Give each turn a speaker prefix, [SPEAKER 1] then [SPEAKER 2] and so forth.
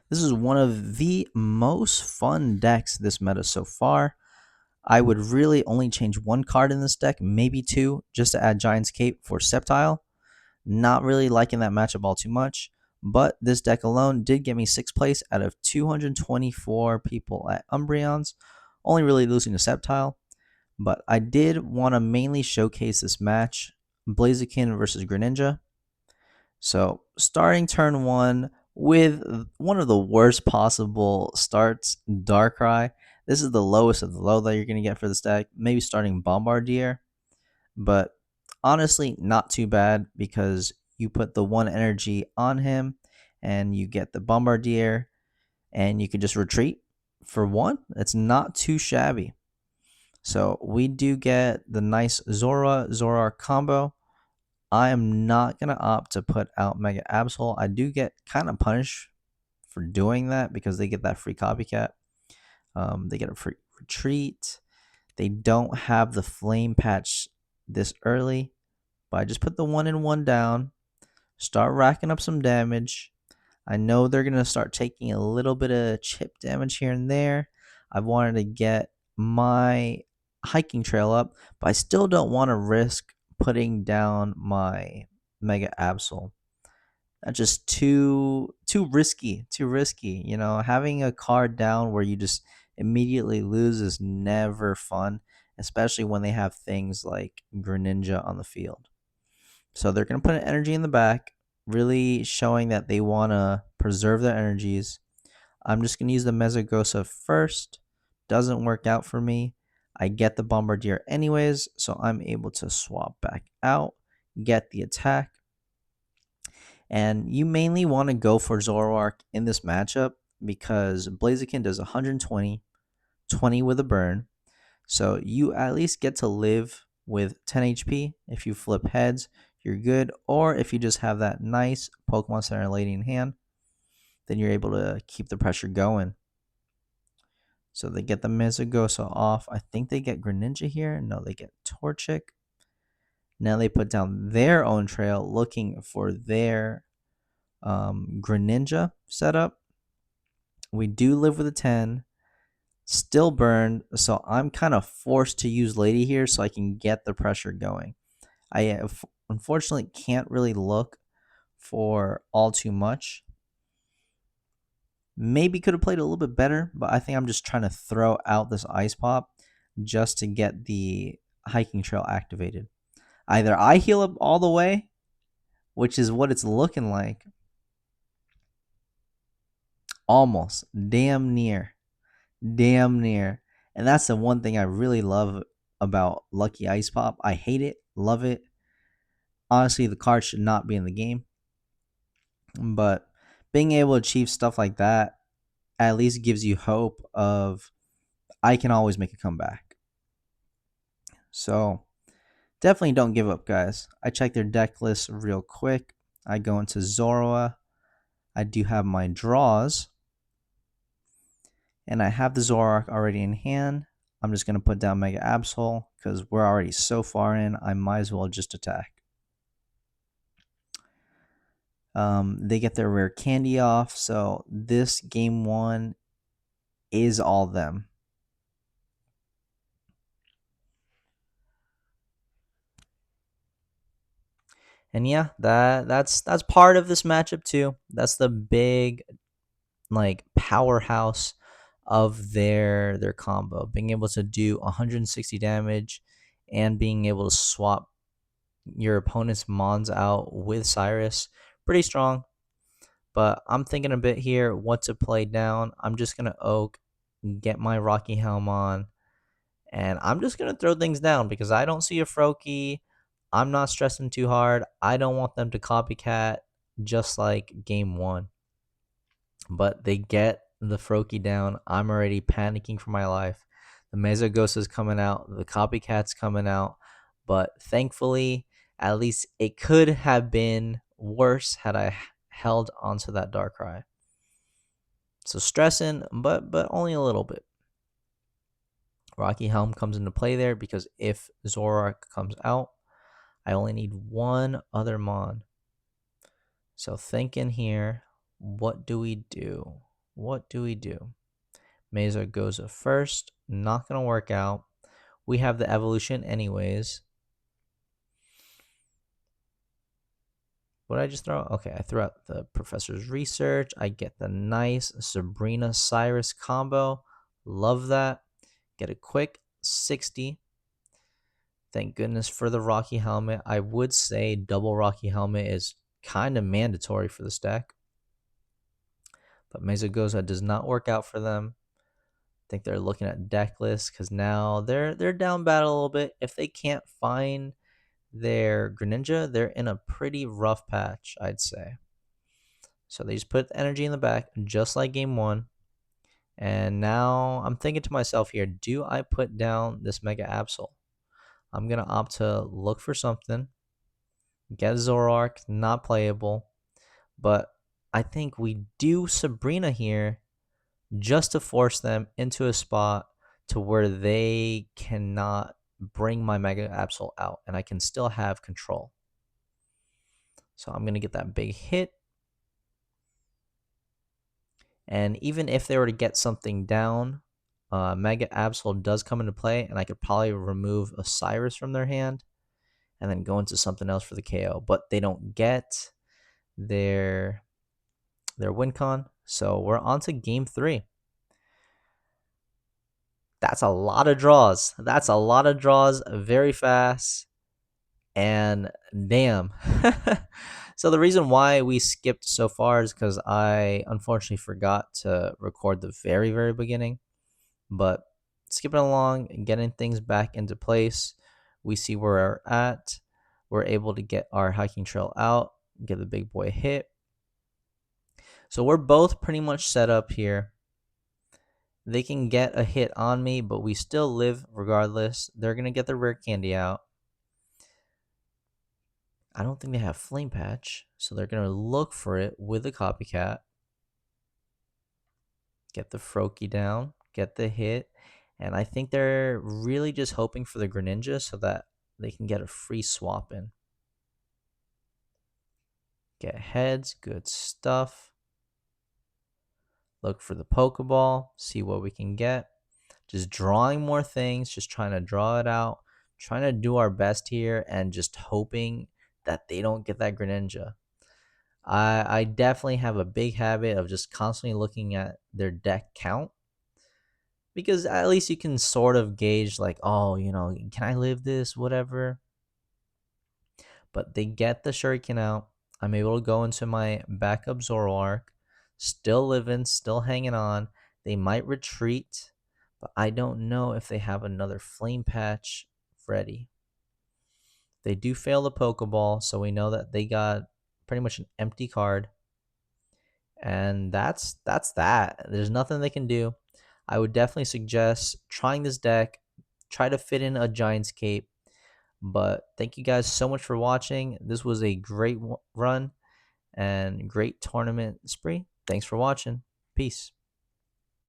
[SPEAKER 1] This is one of the most fun decks this meta so far. I would really only change one card in this deck, maybe two, just to add Giant's Cape for Sceptile. Not really liking that matchup all too much, but this deck alone did get me 6th place out of 224 people at Umbreons, only really losing to Sceptile. But I did want to mainly showcase this match, Blaziken versus Greninja. So starting turn one with one of the worst possible starts, Darkrai. This is the lowest of the low that you're going to get for this deck. Maybe starting Bombardier, but honestly, not too bad because you put the one energy on him and you get the Bombardier and you can just retreat for one. It's not too shabby. So we do get the nice Zoroark combo. I am not going to opt to put out Mega Absol. I do get kind of punished for doing that because they get that free copycat. They get a free retreat. They don't have the flame patch this early, but I just put the 1-in-1 down, start racking up some damage. I know they're going to start taking a little bit of chip damage here and there. I wanted to get my hiking trail up, but I still don't want to risk putting down my Mega Absol. That's just too risky, too risky. You know, having a card down where you just immediately lose is never fun, especially when they have things like Greninja on the field. So they're going to put an energy in the back, really showing that they want to preserve their energies. I'm just going to use the Mezagosa first. Doesn't work out for me. I get the Bombardier anyways, so I'm able to swap back out, get the attack. And you mainly want to go for Zoroark in this matchup because Blaziken does 120, 20 with a burn. So you at least get to live with 10 HP. If you flip heads, you're good. Or if you just have that nice Pokemon Center Lady in hand, then you're able to keep the pressure going. So they get the Mezagosa off. I think they get Greninja here. No, they get Torchic. Now they put down their own trail looking for their Greninja setup. We do live with a 10. Still burned, so I'm kind of forced to use Lady here so I can get the pressure going. I unfortunately can't really look for all too much. Maybe could have played a little bit better, but I think I'm just trying to throw out this Ice Pop just to get the hiking trail activated. Either I heal up all the way, which is what it's looking like. Almost. Damn near. Damn near. And that's the one thing I really love about Lucky Ice Pop. I hate it, love it. Honestly, the card should not be in the game. But being able to achieve stuff like that at least gives you hope of I can always make a comeback. So definitely don't give up, guys. I check their deck list real quick. I go into Zoroa. I do have my draws. And I have the Zoroark already in hand. I'm just going to put down Mega Absol because we're already so far in. I might as well just attack. They get their rare candy off. So this game one is all them. And yeah, that's part of this matchup too. That's the big like powerhouse of their combo, being able to do 160 damage and being able to swap your opponent's Mons out with Cyrus. Pretty strong. But I'm thinking a bit here what to play down. I'm just gonna Oak, get my Rocky Helm on, and I'm just gonna throw things down because I don't see a Froakie. I'm not stressing too hard. I don't want them to copycat just like game one. But they get the Froakie down. I'm already panicking for my life. The Mesogosa is coming out. The copycat's coming out. But thankfully, at least it could have been worse had I held onto that Darkrai. So stressing, but only a little bit. Rocky Helm comes into play there because if Zoroark comes out, I only need one other Mon. So thinking here, what do we do? What do we do? Mesa goes first. Not going to work out. We have the evolution anyways. What did I just throw? Okay, I threw out the Professor's Research. I get the nice Sabrina Cyrus combo. Love that. Get a quick 60. Thank goodness for the Rocky Helmet. I would say double Rocky Helmet is kind of mandatory for this deck. But Mesogoza does not work out for them. I think they're looking at deck lists because now they're down bad a little bit. If they can't find their Greninja, they're in a pretty rough patch, I'd say. So they just put the energy in the back, just like game one. And now I'm thinking to myself here, do I put down this Mega Absol? I'm going to opt to look for something. Get Zoroark, not playable. But I think we do Sabrina here just to force them into a spot to where they cannot bring my Mega Absol out and I can still have control. So I'm going to get that big hit. And even if they were to get something down, Mega Absol does come into play, and I could probably remove a Cyrus from their hand and then go into something else for the KO. But they don't get their win con. So we're on to game 3. That's a lot of draws. That's a lot of draws very fast. And damn. So the reason why we skipped so far is because I unfortunately forgot to record the very, very beginning. But skipping along and getting things back into place, we see where we're at. We're able to get our hiking trail out, get the big boy hit. So we're both pretty much set up here. They can get a hit on me, but we still live regardless. They're going to get the rare candy out. I don't think they have Flame Patch, so they're going to look for it with a Copycat. Get the Froakie down, get the hit, and I think they're really just hoping for the Greninja so that they can get a free swap in. Get heads, good stuff. Look for the Pokeball, see what we can get. Just drawing more things, just trying to draw it out, trying to do our best here, and just hoping that they don't get that Greninja. I definitely have a big habit of just constantly looking at their deck count, because at least you can sort of gauge like, oh, can I live this, whatever. But they get the Shuriken out. I'm able to go into my backup Zoroark. Still living, still hanging on. They might retreat, but I don't know if they have another Flame Patch ready. They do fail the Pokeball, so we know that they got pretty much an empty card. And that's that. There's nothing they can do. I would definitely suggest trying this deck. Try to fit in a Giant's Cape. But thank you guys so much for watching. This was a great run and great tournament spree. Thanks for watching. Peace.